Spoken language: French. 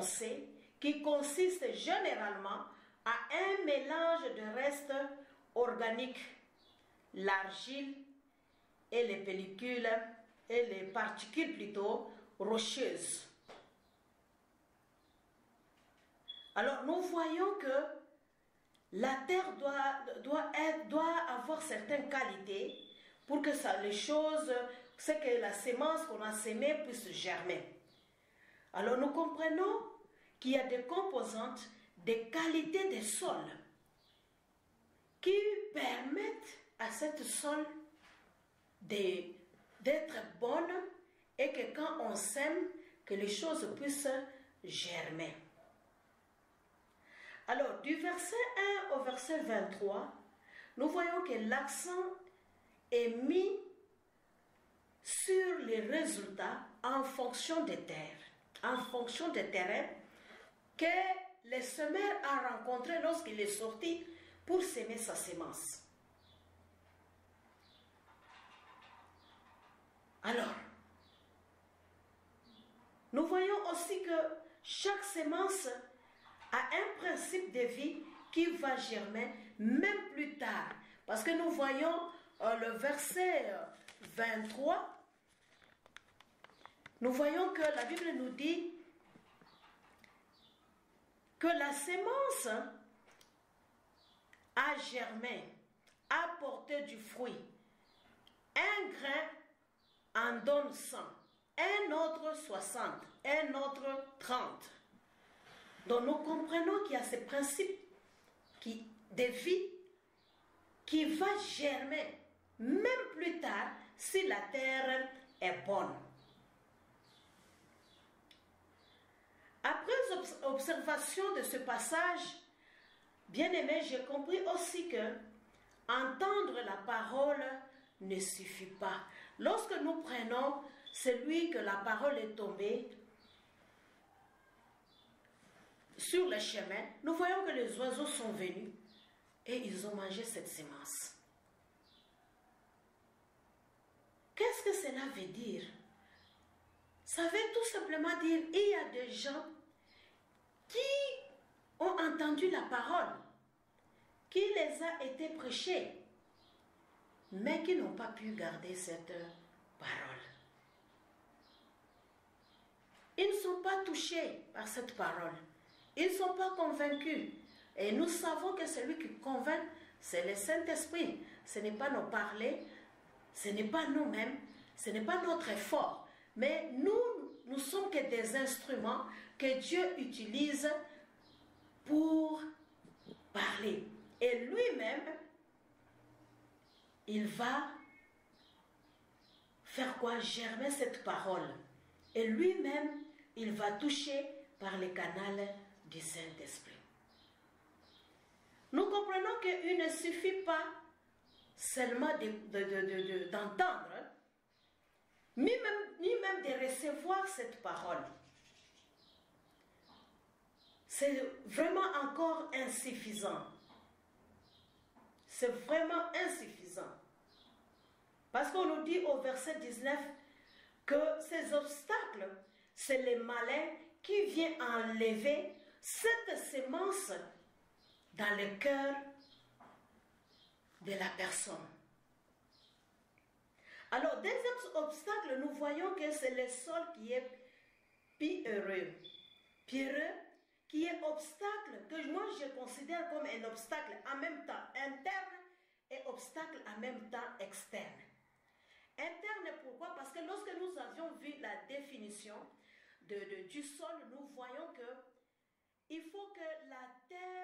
foncé qui consiste généralement à un mélange de restes organiques, l'argile et les pellicules et les particules plutôt rocheuses. Alors nous voyons que la terre doit avoir certaines qualités pour que les choses, c'est que la sémence qu'on a sémée puisse germer. Alors nous comprenons qu'il y a des composantes, des qualités des sols qui permettent à cette sol d'être bonne et que quand on sème, que les choses puissent germer. Alors, du verset 1 au verset 23, nous voyons que l'accent est mis sur les résultats en fonction des terres, en fonction des terrains que le semeur a rencontré lorsqu'il est sorti pour s'aimer sa sémence. Alors, nous voyons aussi que chaque sémence a un principe de vie qui va germer même plus tard. Parce que nous voyons le verset 23, nous voyons que la Bible nous dit que la sémence a germé, a porté du fruit. Un grain en donne 100, un autre 60, un autre 30. Donc nous comprenons qu'il y a ce principe de vie qui va germer, même plus tard, si la terre est bonne. Après observation de ce passage, bien aimé, j'ai compris aussi que entendre la parole ne suffit pas. Lorsque nous prenons celui que la parole est tombée sur le chemin, nous voyons que les oiseaux sont venus et ils ont mangé cette semence. Qu'est-ce que cela veut dire? Ça veut tout simplement dire qu'il y a des gens qui ont entendu la parole, qui les a été prêchée, mais qui n'ont pas pu garder cette parole. Ils ne sont pas touchés par cette parole. Ils ne sont pas convaincus. Et nous savons que celui qui convainc, c'est le Saint-Esprit. Ce n'est pas nos parler, ce n'est pas nous-mêmes, ce n'est pas notre effort. Mais nous sommes que des instruments que Dieu utilise pour parler. Et lui-même, il va faire quoi? Germer cette parole. Et lui-même, il va toucher par les canaux du Saint-Esprit. Nous comprenons qu'il ne suffit pas seulement d'entendre, ni même de recevoir cette parole. C'est vraiment encore insuffisant. C'est vraiment insuffisant. Parce qu'on nous dit au verset 19 que ces obstacles, c'est les malins qui viennent enlever cette sémence dans le cœur de la personne. Alors, deuxième obstacle, nous voyons que c'est le sol qui est pierreux. Pierreux, qui est obstacle, que moi je considère comme un obstacle en même temps interne et obstacle en même temps externe. Interne, pourquoi? Parce que lorsque nous avions vu la définition du sol, nous voyons que il faut que la terre